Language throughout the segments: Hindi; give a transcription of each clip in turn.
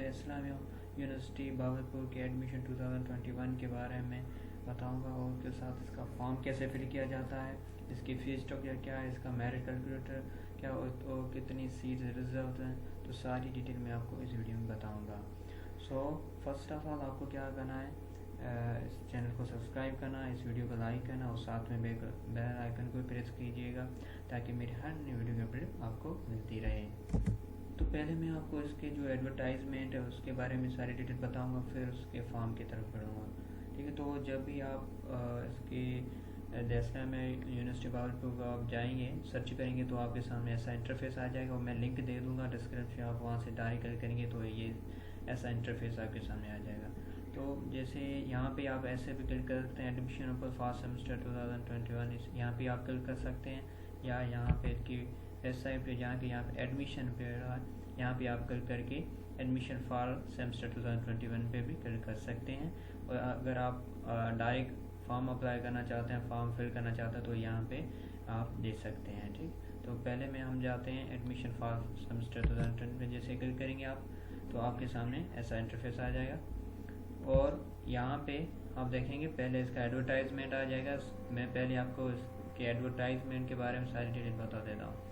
इस्लामिया यूनिवर्सिटी भावलपुर के एडमिशन 2021 के बारे में बताऊंगा और उसके साथ इसका फॉर्म कैसे फिल किया जाता है, इसकी फीस स्ट्रक्चर क्या है, इसका मेरिट कैलकुलेटर क्या और कितनी सीट रिजर्व हैं, तो सारी डिटेल मैं आपको इस वीडियो में बताऊंगा। सो फर्स्ट ऑफ ऑल आपको क्या करना है, इस चैनल को सब्सक्राइब करना, इस वीडियो को लाइक करना और साथ में बेल आइकन को प्रेस कीजिएगा ताकि मेरी हर नई वीडियो की अपडेट आपको मिलती रहे। तो पहले मैं आपको इसके जो एडवर्टाइजमेंट है उसके बारे में सारी डिटेल बताऊंगा, फिर उसके फॉर्म की तरफ बढ़ूँगा। ठीक है, तो जब भी आप इसके देसला में यूनिवर्सिटी भावलपुर को आप जाएंगे, सर्च करेंगे तो आपके सामने ऐसा इंटरफेस आ जाएगा और मैं लिंक दे दूंगा डिस्क्रिप्शन, आप वहाँ से डायरेक्ट क्लिक करेंगे तो ये ऐसा इंटरफेस आपके सामने आ जाएगा। तो जैसे यहाँ पे आप ऐसे भी क्लिक कर सकते हैं, एडमिशन ओपन फर्स्ट सेमेस्टर 2021, यहाँ पे आप क्लिक कर सकते हैं, या यहाँ पे की वेबसाइट पे जहाँ के यहाँ पे एडमिशन पे यहाँ पे आप क्लिक करके एडमिशन फॉर सेमेस्टर 2021 पे भी क्लिक कर सकते हैं। और अगर आप डायरेक्ट फॉर्म अप्लाई करना चाहते हैं, फॉर्म फिल करना चाहते हैं तो यहाँ पे आप दे सकते हैं। ठीक, तो पहले में हम जाते हैं एडमिशन फॉर सेमेस्टर 2020 में, जैसे क्लिक करेंगे आप तो आपके सामने ऐसा इंटरफेस आ जाएगा और यहाँ पे आप देखेंगे पहले इसका एडवर्टाइजमेंट आ जाएगा। मैं पहले आपको इसके एडवर्टाइजमेंट के बारे में सारी डिटेल बता देता हूँ।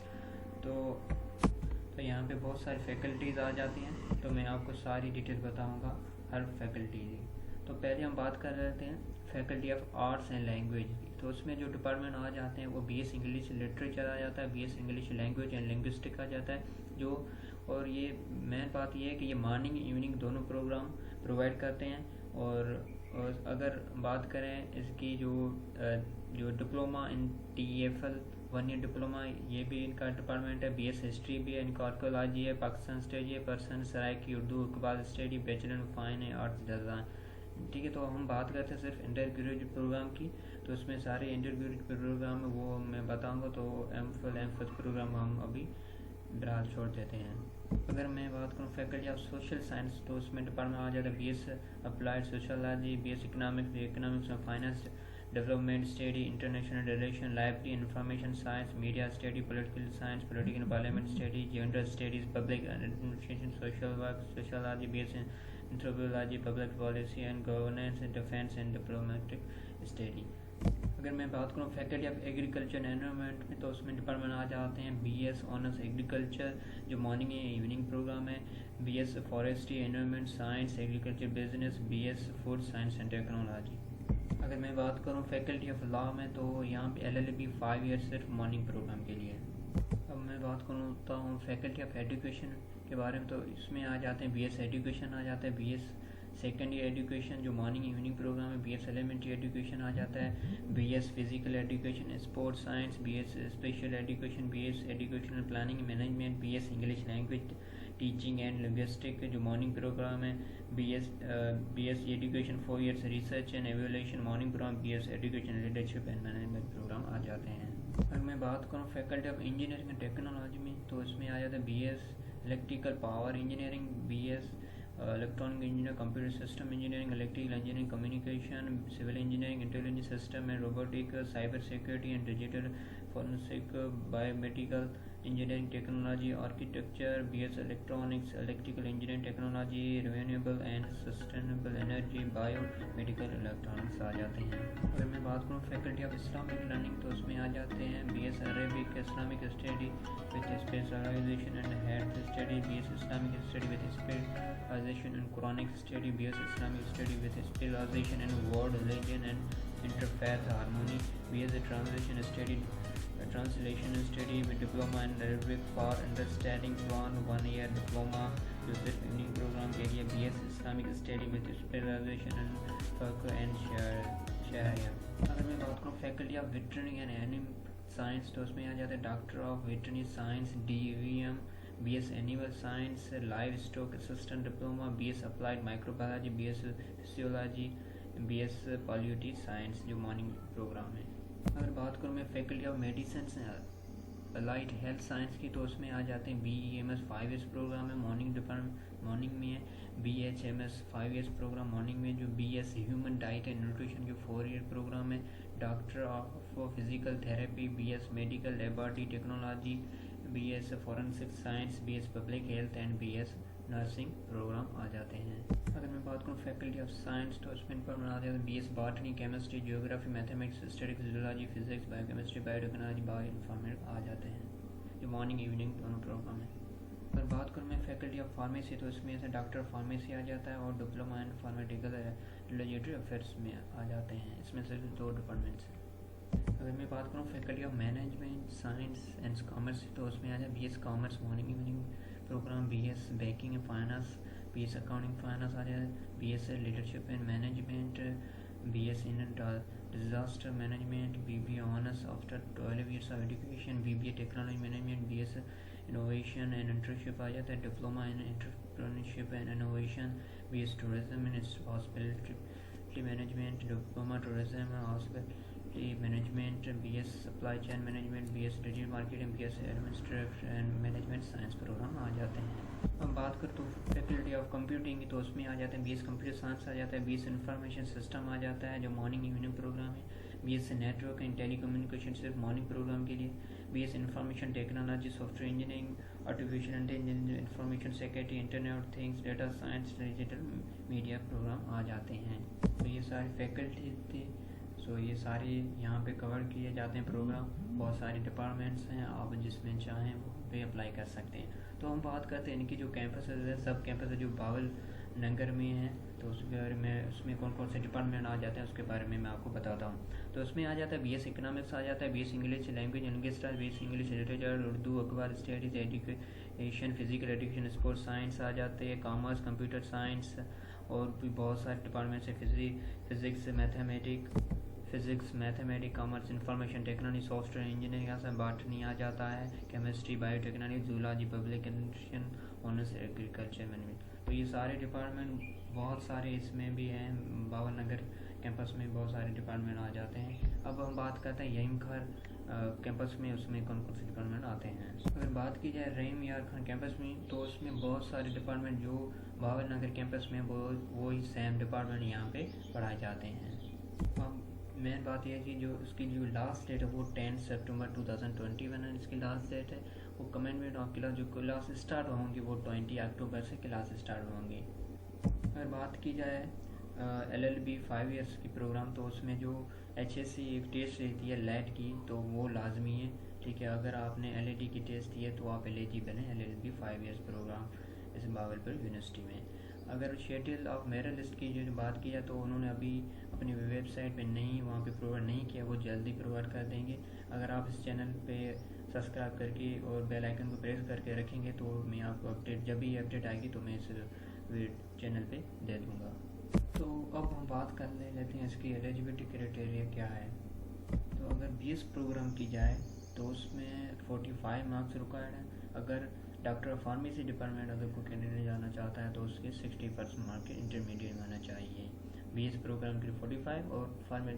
तो यहाँ पे बहुत सारी फैकल्टीज़ आ जाती हैं, तो मैं आपको सारी डिटेल बताऊँगा हर फैकल्टी की। तो पहले हम बात कर लेते हैं faculty of arts and language की। तो उसमें जो डिपार्टमेंट आ जाते हैं वो BS इंग्लिश लिटरेचर आ जाता है, BS English language and linguistic आ जाता है जो, और ये मेन बात ये है कि ये मॉर्निंग इवनिंग दोनों प्रोग्राम प्रोवाइड करते हैं। और अगर बात करें इसकी जो diploma in TEFL 1 year diploma, ये भी इनका डिपार्टमेंट है। BS हिस्ट्री भी है, इनका आर्कोलॉजी है, पाकिस्तान स्टडी है, person Saraiki Urdu Iqbal study, bachelor of fine है, आर्ट्स डिज़ाइन। ठीक है, तो हम बात करते हैं सिर्फ इंटर ग्रेजुएट प्रोग्राम की, तो इसमें सारे इंटर ग्रेजुएट प्रोग्राम है वो मैं बताऊंगा। तो एम.Phil प्रोग्राम हम अभी फिलहाल छोड़ देते हैं। अगर मैं बात करूँ फैकल्टी ऑफ सोशल साइंस, तो उसमें डिपार्टमेंट आ जाता है BS applied sociology, BS economics में finance development study, international relation, library information science, media study, political science, political parliament study, gender studies, public administration, social work, sociology, BS anthropology, public policy and governance, defence and diplomatic study. अगर मैं बात करूँ faculty of agriculture and environment में, तो उसमें डिपार्टमेंट आ जाते हैं BS ऑनर्स एग्रीकल्चर जो मॉर्निंग या इवनिंग प्रोग्राम है, BS forestry environment science agriculture business, BS food science and technology. अगर मैं बात करूँ फैकल्टी ऑफ लॉ में, तो यहाँ पे LLB 5 ईयर सिर्फ मॉर्निंग प्रोग्राम के लिए है। अब मैं बात करता हूँ फैकल्टी ऑफ एजुकेशन के बारे में, तो इसमें आ जाते हैं BS एजुकेशन आ जाता है, BS सेकेंड ईयर एजुकेशन जो मॉर्निंग इवनिंग प्रोग्राम है, BS एलिमेंट्री एजुकेशन आ जाता है, BS physical education sports science, BS special education, BS educational planning management, BS English language teaching and linguistic जो मॉर्निंग प्रोग्राम है, BS education 4 years research and evaluation morning programme, BS education leadership and management programme आ जाते हैं। अगर मैं बात करूँ faculty of engineering and technology में, तो इसमें आ जाता है BS electrical power engineering, BS electronic engineer, computer system engineering, electrical engineering, communication, civil engineering, intelligence system and robotic, cyber security and digital forensic, biomedical engineering technology, architecture, BS electronics, electrical engineering technology, renewable and sustainable energy, bio medical electronics आ जाते हैं। अगर मैं बात करूँ फैकल्टी ऑफ इस्लामिक लर्निंग, तो उसमें आ जाते हैं BS Arabic Islamic study with specialization and health study, BS Islamic study with specialization in Quranic study, BS Islamic study with specialization in world religion and interfaith harmony, BS translation study translation study with diploma in Arabic for understanding Quran 1 year diploma जो सिर्फ इवनिंग प्रोग्राम के लिए, BS Islamic study with specialization in फ़िक़्ह एंड शरिया। अगर मैं बात करूँ faculty of veterinary and animal science, तो उसमें आ जाता है doctor of veterinary science DVM, BS animal science livestock assistant diploma, BS applied microbiology, BS physiology, BS poultry science जो मॉर्निंग प्रोग्राम है। अगर बात करूँ मैं faculty of medicine allied health science की, तो उसमें आ जाते हैं BEMS 5 ईयर्स प्रोग्राम है मॉर्निंग डिपार्टमेंट, मॉर्निंग में है BHMS 5 ईयर्स प्रोग्राम मॉर्निंग में, जो BS human diet and nutrition जो 4 ईयर प्रोग्राम है, doctor of physical therapy, BS medical laboratory technology, BS forensic science, BS public health and BS nursing programme आ जाते हैं। अगर मैं बात करूँ फैकल्टी ऑफ साइंस तो उसमें डिपार्टमेंट आ जाते हैं BS botany, chemistry, geography, mathematics, statics, zoology, physics, biochemistry, biotechnology, bio informatics आ जाते हैं, जो मॉर्निंग इवनिंग दोनों प्रोग्राम है। अगर बात करूँ मैं फैकल्टी ऑफ फार्मेसी तो इसमें से डॉक्टर फार्मेसी आ जाता है और डिप्लोमा इन फार्मेटिकल रेगुलेटरी अफेयर्स में आ जाते हैं। इसमें सिर्फ 2 डिपार्टमेंट्स हैं। अगर मैं बात करूँ faculty of management science and commerce तो उसमें आ जाए BS commerce morning evening programme, BS banking and finance, BS accounting finance आ जाए, BS leadership and management, BS in disaster management, BBA honours after 12 years of education, BBA technology management, BS innovation and entrepreneurship आ जाता है, diploma in entrepreneurship and innovation, BS tourism and hospitality management, diploma tourism and hospitality management, BS supply chain management, BS digital marketing, BS administration and management science programme आ जाते हैं। अब बात कर तो फैकल्टी ऑफ कंप्यूटिंग तो उसमें आ जाते हैं BS कंप्यूटर साइंस आ जाता है, BS इंफॉर्मेशन सिस्टम आ जाता है जो मॉर्निंग इवनिंग प्रोग्राम है, BS नेटवर्क एंड टेलीकम्युनिकेशन सिर्फ मॉर्निंग प्रोग्राम के लिए, BS information technology, software engineering, artificial intelligence, information security, internet of things, data science, digital media programme आ जाते हैं। तो ये सारी फैकल्टी थी, सो ये सारे यहाँ पे कवर किए जाते हैं प्रोग्राम। बहुत सारे डिपार्टमेंट्स हैं, आप जिसमें चाहें वो पे अप्लाई कर सकते हैं। तो हम बात करते हैं इनकी जो कैंपस है, सब कैंपस है जो बावल नगर में है, तो उसके बारे में उसमें कौन कौन से डिपार्टमेंट आ जाते हैं उसके बारे में मैं आपको बताता हूँ। तो उसमें आ जाता है BS इकोनॉमिक्स आ जाता है, BS English language English, BS English literature, Urdu, अखबार, studies, education, physical education, sports science आ जाते हैं, कॉमर्स, कंप्यूटर साइंस और भी बहुत सारे डिपार्टमेंट्स है, physics, mathematics, commerce, information technology, software engineering आ बॉटनी आ जाता है, chemistry, biotechnology, zoology, public administration, honours agriculture management. तो ये सारे डिपार्टमेंट बहुत सारे इसमें भी हैं, बावल नगर कैंपस में बहुत सारे डिपार्टमेंट आ जाते हैं। अब हम बात करते हैं यहीम खान कैंपस में, उसमें कौन कौन से डिपार्टमेंट आते हैं। अगर बात की जाए रहीम यार खान कैंपस में तो उसमें बहुत सारे डिपार्टमेंट जो बावल नगर कैंपस में वो ही सेम डिपार्टमेंट यहाँ पे पढ़ाए जाते हैं। अब मेन बात यह है कि जो उसकी जो लास्ट डेट है वो 10 सितंबर 2021 है, इसकी लास्ट डेट है। वो कमेंटमेंट ऑफ क्लास जो क्लास स्टार्ट होंगी वो 20 अक्टूबर से क्लास स्टार्ट होंगी। अगर बात की जाए LLB 5 years की प्रोग्राम तो उसमें जो HSC एक टेस्ट रहती है लेट की तो वो लाजमी है, ठीक है। अगर आपने LAT की टेस्ट दी है तो आप एलिजिबल हैं LLB 5 years प्रोग्राम इस बावलपुर यूनिवर्सिटी में। अगर शेड्यूल ऑफ मेरिट लिस्ट की जो बात की जाए तो उन्होंने अभी अपनी वेबसाइट पे नहीं वहाँ पे प्रोवाइड नहीं किया, वो जल्दी प्रोवाइड कर देंगे। अगर आप इस चैनल पे सब्सक्राइब करके और बेल आइकन को प्रेस करके रखेंगे तो मैं आपको अपडेट जब भी अपडेट आएगी तो मैं इस चैनल पे दे दूँगा। तो अब हम बात कर लेते हैं इसकी एलिजिबिलिटी क्राइटेरिया क्या है। तो अगर BS प्रोग्राम की जाए तो उसमें 45 मार्क्स रिक्वायर्ड है। अगर डॉक्टर ऑफ फार्मेसी डिपार्टमेंट अगर कोई कैंडिडेट जाना चाहता है तो उसके 60% मार्क के इंटरमीडिएट होना चाहिए। BS प्रोग्राम के लिए 45 और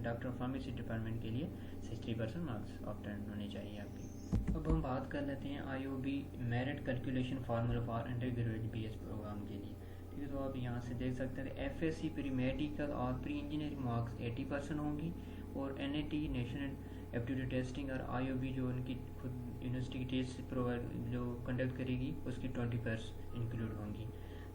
डॉक्टर ऑफ फार्मेसी डिपार्टमेंट के लिए 60% मार्क्स ऑब्टेन होने चाहिए आपकी। अब हम बात कर लेते हैं IOB merit calculation formula for undergraduate BS programme के लिए। ठीक है, तो आप यहाँ से देख सकते हैं FSC प्री मेडिकल और प्री इंजीनियरिंग मार्क्स 80% होंगी और NAT नेशनल एप्टीट्यूड टेस्टिंग और IOB जो उनकी खुद यूनिवर्सिटी की टेस्ट प्रोवाइड जो कंडक्ट करेगी उसकी 20% इंक्लूड होंगी।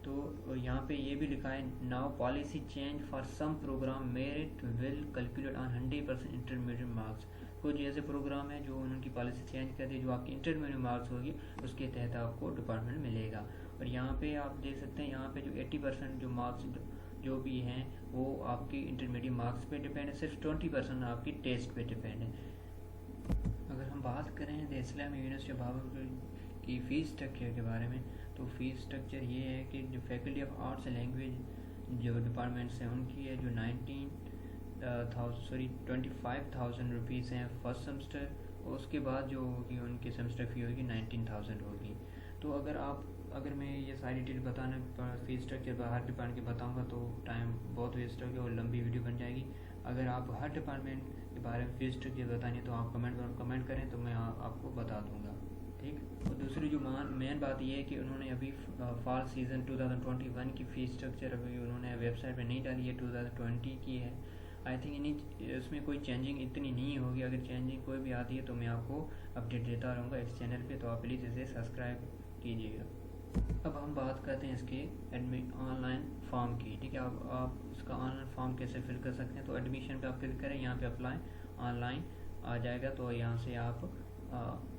तो यहाँ पे ये भी लिखा है now policy change for some program merit will calculate on 100% intermediate marks. कुछ ऐसे प्रोग्राम है जो उनकी पॉलिसी चेंज कर दी, जो आपकी इंटरमीडिएट मार्क्स होगी उसके तहत आपको डिपार्टमेंट मिलेगा। और यहाँ पे आप देख सकते हैं यहाँ पे जो 80% जो मार्क्स जो भी हैं वो आपकी इंटरमीडिएट मार्क्स पे डिपेंड है, सिर्फ 20% आपकी टेस्ट पे डिपेंड है। अगर हम बात करें द इस्लामी यूनिवर्सिटी भावलपुर की फ़ीस स्ट्रक्चर के बारे में तो फीस स्ट्रक्चर ये है कि जो faculty of arts and language जो डिपार्टमेंट्स हैं उनकी है जो 25,000 रुपीज़ हैं फर्स्ट सेमेस्टर, और उसके बाद जो होगी उनकी सेमेस्टर फ़ी होगी 19,000 होगी। तो अगर मैं ये सारी डिटेल बताने पर फीस स्ट्रक्चर पर हर डिपार्टमेंट के बताऊंगा तो टाइम बहुत वेस्ट होगी और लंबी वीडियो बन जाएगी। अगर आप हर डिपार्टमेंट के बारे में फीस स्ट्रक्चर बतानी तो आप कमेंट करें तो मैं आपको बता दूंगा, ठीक। और दूसरी जो मेन बात ये है कि उन्होंने अभी फॉल सीज़न 2021 की फ़ीस स्ट्रक्चर अभी उन्होंने वेबसाइट पे नहीं डाली है, 2020 की है। आई थिंक इसमें कोई चेंजिंग इतनी नहीं होगी, अगर चेंजिंग कोई भी आती है तो मैं आपको अपडेट देता रहूँगा इस चैनल पे, तो आप प्लीज़ इसे सब्सक्राइब कीजिएगा। अब हम बात करते हैं इसके ऑनलाइन फॉर्म की। ठीक है, अब आप इसका ऑनलाइन फॉर्म कैसे फिल कर सकते हैं। तो एडमिशन पे आप क्लिक करें, यहाँ पे अप्लाई ऑनलाइन आ जाएगा, तो यहाँ से आप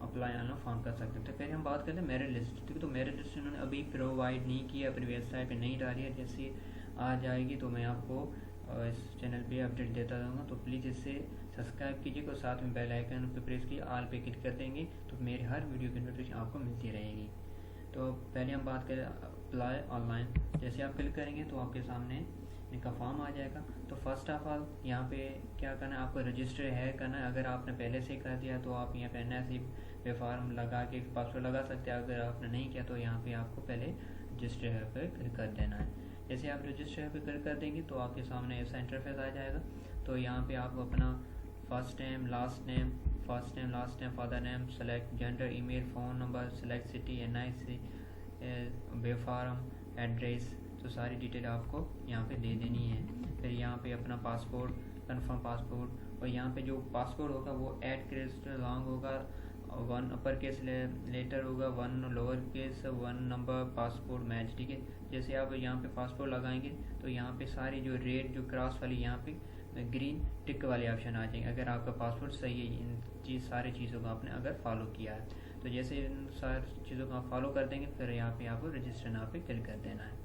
अप्लाई ऑनलाइन फॉर्म कर सकते हैं। तो पहले हम बात करते हैं मेरिट लिस्ट। ठीक है, तो मेरिट लिस्ट इन्होंने अभी प्रोवाइड नहीं किया, अपनी वेबसाइट पे नहीं डाली है। जैसे आ जाएगी तो मैं आपको इस चैनल पे अपडेट देता रहूँगा। तो प्लीज़ इसे सब्सक्राइब कीजिएगा और साथ में बेल आइकन पे प्रेस कीजिए, ऑल पे क्लिक कर देंगे तो मेरी हर वीडियो की नोटिफिकेशन आपको मिलती रहेगी। तो पहले हम बात करें अप्लाई ऑनलाइन। जैसे आप क्लिक करेंगे तो आपके सामने इनका फॉर्म आ जाएगा। तो फर्स्ट ऑफ ऑल यहाँ पे क्या करना है, आपको रजिस्टर है करना है। अगर आपने पहले से कर दिया तो आप यहाँ पे NIC पे फॉर्म लगा के पासवर्ड लगा सकते हैं। अगर आपने नहीं किया तो यहाँ पे आपको पहले रजिस्टर है पे क्लिक कर देना है। जैसे आप रजिस्टर पे क्लिक कर देंगे तो आपके सामने ऐसा इंटरफेस आ जाएगा। तो यहाँ पे आप अपना first name, last name, father name, select gender, email, phone number, select city, NIC, बे फार्म, एड्रेस, तो सारी डिटेल आपको यहाँ पे दे देनी है। फिर यहाँ पे अपना पासपोर्ट, कन्फर्म पासपोर्ट, और यहाँ पे जो पासपोर्ट होगा वो ऐड क्रेस्ट लॉन्ग होगा, 1 अपर केस लेटर होगा, 1 lower case, 1 number passport match. ठीक है, जैसे आप यहाँ पे पासपोर्ट लगाएंगे तो यहाँ पे सारी जो रेड जो क्रॉस वाली यहाँ पे ग्रीन टिक वाले ऑप्शन आ जाएंगे अगर आपका पासपोर्ट सही है। इन सारी चीज़ों को आपने अगर फॉलो किया है तो जैसे इन सारी चीज़ों को आप फॉलो कर देंगे फिर यहाँ पे आपको रजिस्टर यहाँ पे क्लिक कर देना है।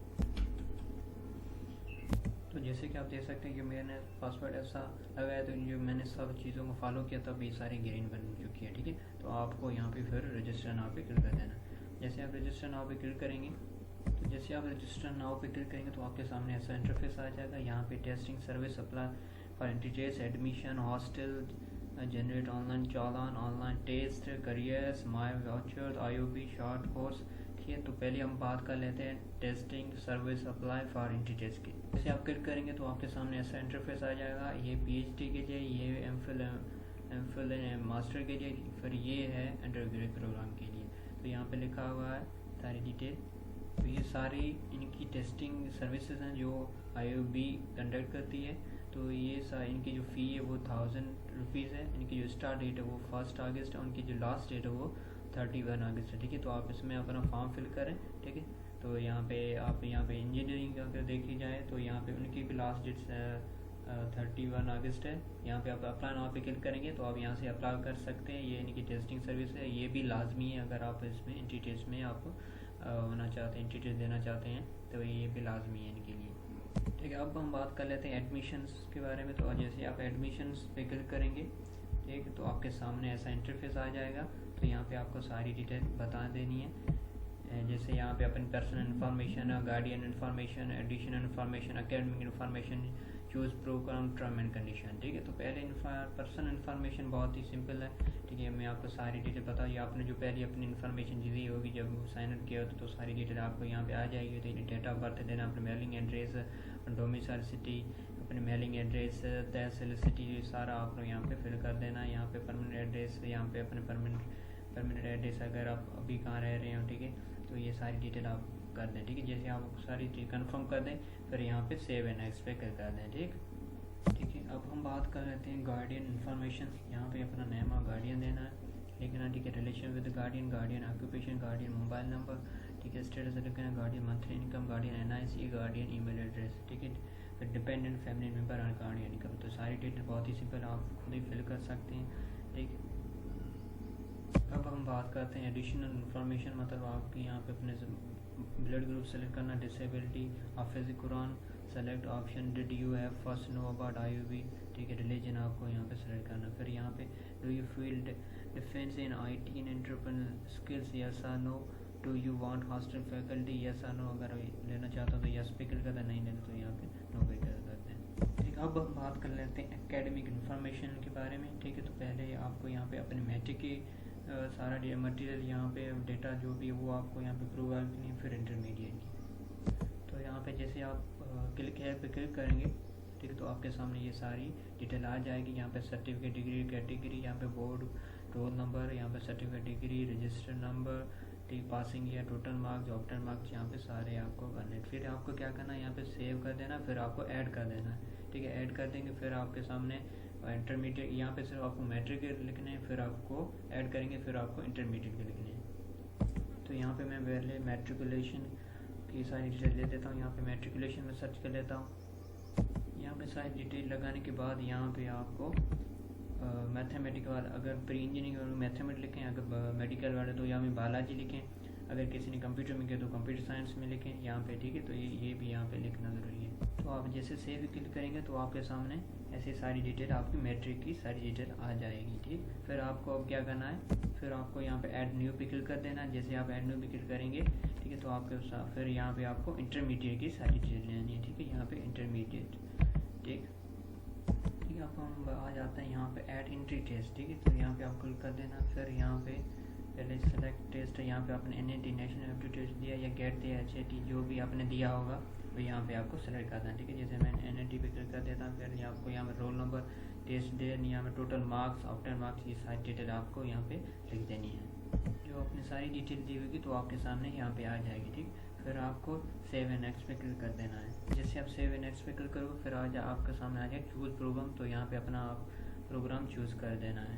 तो जैसे कि आप देख सकते हैं कि मैंने पासवर्ड ऐसा लगाया तो जो मैंने सब चीज़ों को फॉलो किया तब ये सारी ग्रीन बन चुकी है। ठीक है, तो आपको यहाँ पे फिर रजिस्टर नाउ पे क्लिक कर देना है। जैसे आप रजिस्टर नाउ पे क्लिक करेंगे तो जैसे आप रजिस्टर नाउ पे क्लिक करेंगे तो आपके सामने ऐसा इंटरफेस आ जाएगा। यहाँ पे testing service apply for interiors, admission, hostel, generate online चालान, online test, careers, my voucher, IOB short course. ठीक है, तो पहले हम बात कर लेते हैं testing service apply for interiors की। जैसे आप क्लिक करेंगे तो आपके सामने ऐसा इंटरफेस आ जाएगा। ये PhD के लिए, ये एमफिल मास्टर के लिए, फिर ये है अंडर ग्रेजुएट प्रोग्राम के लिए। तो यहाँ पे लिखा हुआ है सारी डिटेल। तो ये सारी इनकी टेस्टिंग सर्विसेज हैं जो IOB कंडक्ट करती है। तो ये इनकी जो फ़ी है वो 1000 रुपीज़ है। इनकी जो स्टार्ट डेट है वो 1 अगस्त है, उनकी जो लास्ट डेट है वो 31 अगस्त है। ठीक है, तो आप इसमें अपना फॉर्म फिल करें। ठीक है, तो यहाँ पे आप यहाँ पे इंजीनियरिंग अगर देखी जाए तो यहाँ पे उनकी भी लास्ट डेट 31 अगस्त है। यहाँ पे आप अप्लाई नाउ पे क्लिक करेंगे तो आप यहाँ से अप्लाई कर सकते हैं। ये इनकी टेस्टिंग सर्विस है, ये भी लाजमी है अगर आप इसमें इंटीरियर्स में आप होना चाहते हैं, इंटीरियर देना चाहते हैं तो ये भी लाजमी है इनके लिए। ठीक है, अब हम बात कर लेते हैं एडमिशन्स के बारे में। तो जैसे आप एडमिशन्स पे क्लिक करेंगे ठीक है तो आपके सामने ऐसा इंटरफेस आ जाएगा। तो यहाँ पे आपको सारी डिटेल बता देनी है। जैसे यहाँ पे अपनी personal information, guardian information, additional information, academic information, choose program, term and condition. ठीक है, तो पहले पर्सनल इन्फॉर्मेशन बहुत ही सिंपल है। ठीक है, मैं आपको सारी डिटेल बताऊँ। आपने जो पहले अपनी इन्फॉर्मेशन दी होगी जब साइन अप किया तो सारी डिटेल आपको यहाँ पे आ जाएगी। तो डेट ऑफ बर्थ देना, अपने मेलिंग एड्रेस, डोमिसाइल सिटी, अपने मेलिंग एड्रेस, तहसील सिटी, सारा आपको यहाँ पे फिल कर देना है। यहाँ पे परमानेंट एड्रेस, यहाँ पे अपने परमानेंट एड्रेस अगर आप अभी कहाँ रह रहे हो। ठीक है, तो ये सारी डिटेल आप कर दें। ठीक है, जैसे आप सारी चीज़ कंफर्म कर दें फिर यहाँ पे सेव एंड नेक्स्ट पे क्लिक कर दें। ठीक है, अब हम बात कर लेते हैं गार्डियन इन्फॉर्मेशन। यहाँ पे अपना नेम और गार्डियन देना है, लिखना। ठीक है, relation with guardian, guardian occupation, guardian mobile number. ठीक है, स्टेटस लिखना, guardian monthly income, guardian NIC, guardian email address. ठीक है, फिर डिपेंडेंट फैमिली मेम्बर और गार्डियन इनकम। तो सारी डिटेल बहुत ही सिंपल आप खुद ही फिल कर सकते हैं। ठीक, अब हम बात करते हैं एडिशनल इन्फॉर्मेशन। मतलब आपके यहाँ पे अपने ब्लड ग्रुप सेलेक्ट करना, disability, Hafiz Quran select option, did you have first know about IOB। ठीक है, रिलीजन आपको यहाँ पे सेलेक्ट करना। फिर यहाँ पे do you feel defence in IT and entrepreneur skills, yes और no. Do you want hostel faculty, yes और नो। अगर लेना चाहता हूँ तो यस पे क्लिक करते हैं, नहीं लेना तो यहाँ पे नो पे क्लिक करते हैं। ठीक, अब हम बात कर लेते हैं एकेडमिक इन्फॉर्मेशन के बारे में। ठीक है, तो पहले आपको यहाँ पे अपने मैट्रिक की सारा मटेरियल यहाँ पे डेटा जो भी वो आपको यहाँ पे प्रोवाइड करनी है। फिर इंटरमीडिएट की तो यहाँ पे जैसे आप क्लिक है पे क्लिक करेंगे ठीक है तो आपके सामने ये सारी डिटेल आ जाएगी। यहाँ पे सर्टिफिकेट, डिग्री, कैटेगरी, यहाँ पे बोर्ड, रोल नंबर, यहाँ पे सर्टिफिकेट, डिग्री, रजिस्टर नंबर, ठीक, पासिंग या टोटल मार्क्स, ऑप्टल मार्क्स, यहाँ पे सारे आपको करने। फिर आपको क्या करना है, यहाँ पे सेव कर देना, फिर आपको ऐड कर देना है। ठीक है, ऐड कर देंगे फिर आपके सामने इंटरमीडिएट, यहाँ पे सिर्फ आपको मैट्रिक के लिखने हैं, फिर आपको ऐड करेंगे, फिर आपको इंटरमीडिएट के लिखने हैं। तो यहाँ पे मैं पहले मैट्रिकुलेशन की सारी डिटेल ले देता हूँ। यहाँ पे मैट्रिकुलेशन में सर्च कर लेता हूँ। यहाँ पे सारी डिटेल लगाने के बाद यहाँ पे आपको मैथमेटिकल वाला, अगर प्री इंजीनियरिंग वाले मैथमेटिक्स लिखें, अगर मेडिकल वाले तो यहाँ पे बायोलॉजी लिखें, अगर किसी ने कंप्यूटर में किया तो कंप्यूटर साइंस में लिखें यहाँ पे, ठीक है। तो ये भी यहाँ पे लिखना ज़रूरी है। तो आप जैसे सेव क्लिक करेंगे तो आपके सामने ऐसी सारी डिटेल, आपकी मैट्रिक की सारी डिटेल आ जाएगी, ठीक। फिर आपको अब क्या करना है, फिर आपको यहाँ पे ऐड न्यू पे क्लिक कर देना है। जैसे आप ऐड न्यू पे क्लिक करेंगे, ठीक है, तो आपके फिर यहाँ पे आपको इंटरमीडिएट की सारी डिटेल लेनी है, ठीक है। यहाँ पे इंटरमीडिएट, ठीक है। आप हम आ जाते हैं यहाँ पे ऐड एंट्री टेस्ट, ठीक है। तो यहाँ पे आप क्लिक कर देना। फिर यहाँ पे पहले सेलेक्ट टेस्ट है, यहाँ पे आपने NAT नेशनल एप्टीट्यूड टेस्ट दिया या गेट दिया, HAT जो भी आपने दिया होगा तो यहाँ पे आपको सेलेक्ट करना है, ठीक है। जैसे मैं NAT पे क्लिक कर देता हूँ। फिर आपको यहाँ पे रोल नंबर, टेस्ट डेट, यहाँ पे टोटल मार्क्स, आफ्टर मार्क्स, ये सारी डिटेल आपको यहाँ पे लिख देनी है। जो अपनी सारी डिटेल दी होगी तो आपके सामने यहाँ पे आ जाएगी, ठीक। फिर आपको सेव एंड नेक्स्ट पे क्लिक कर देना है। जैसे आप सेव एंड नेक्स्ट पे क्लिक करोगे फिर आपके सामने आ जाए चूज़ प्रोग्राम। तो यहाँ पे अपना आप प्रोग्राम चूज़ कर देना है,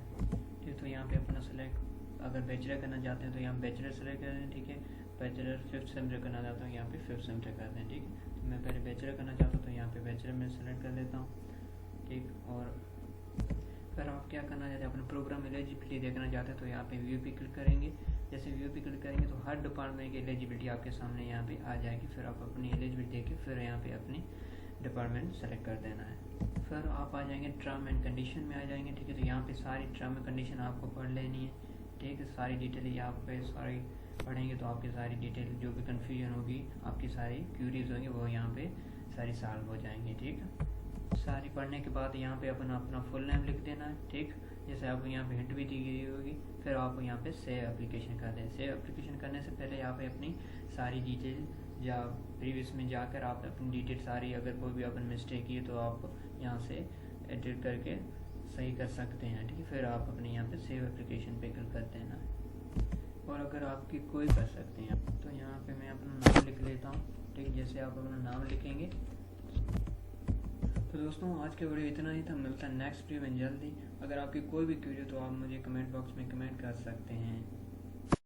ठीक। तो यहाँ पे अपना सेलेक्ट, अगर बैचलर करना चाहते हैं तो यहाँ बैचलर सेलेक्ट कर दें, ठीक है। बैचलर 5th सेमेस्टर करना चाहता हूँ, यहाँ पे 5th सेमेस्टर कर दें, ठीक है। तो मैं पहले बैचलर करना चाहता हूँ तो यहाँ पे बैचलर में सेलेक्ट कर देता हूँ, ठीक। और फिर आप क्या करना चाहते हैं, अपने प्रोग्राम एलिजिबिलिटी देखना चाहते हैं तो यहाँ पे व्यू पे क्लिक करेंगे। जैसे व्यू पे क्लिक करेंगे तो हर डिपार्टमेंट की एलिजिबिलिटी आपके सामने यहाँ पे आ जाएगी। फिर आप अपनी एलिजिबिलिटी देख के फिर यहाँ पे अपनी डिपार्टमेंट सेलेक्ट कर देना है। फिर आप आ जाएंगे टर्म एंड कंडीशन में आ जाएंगे, ठीक है। तो यहाँ पे सारी टर्म एंड कंडीशन आपको पढ़ लेनी है, ठीक है। सारी डिटेल यहाँ पे सारी पढ़ेंगे तो आपकी सारी डिटेल जो भी कन्फ्यूजन होगी, आपकी सारी क्यूरीज होंगी वो यहाँ पे सारी सॉल्व हो जाएंगी, ठीक है। सारी पढ़ने के बाद यहाँ पे अपना फुल नेम लिख देना है, ठीक। जैसे आपको यहाँ पे हिंट भी दी गई होगी। फिर आपको यहाँ पे सेव एप्लीकेशन कर दें। सेव एप्लीकेशन करने से पहले यहाँ पे अपनी सारी डिटेल या प्रीवियस में जाकर आप अपनी डिटेल सारी, अगर कोई भी अपन मिस्टेक की है तो आप यहाँ से एडिट करके सही कर सकते हैं, ठीक है। फिर आप अपने यहाँ पे सेव एप्लीकेशन पे क्लिक कर देना है। और अगर आपकी कोई कर सकते हैं तो यहाँ पे मैं अपना नाम लिख लेता हूँ, ठीक। जैसे आप अपना नाम लिखेंगे। तो दोस्तों आज के वीडियो इतना ही था। मिलता है नेक्स्ट वीडियो में जल्दी। अगर आपकी कोई भी क्वेरी हो तो आप मुझे कमेंट बॉक्स में कमेंट कर सकते हैं।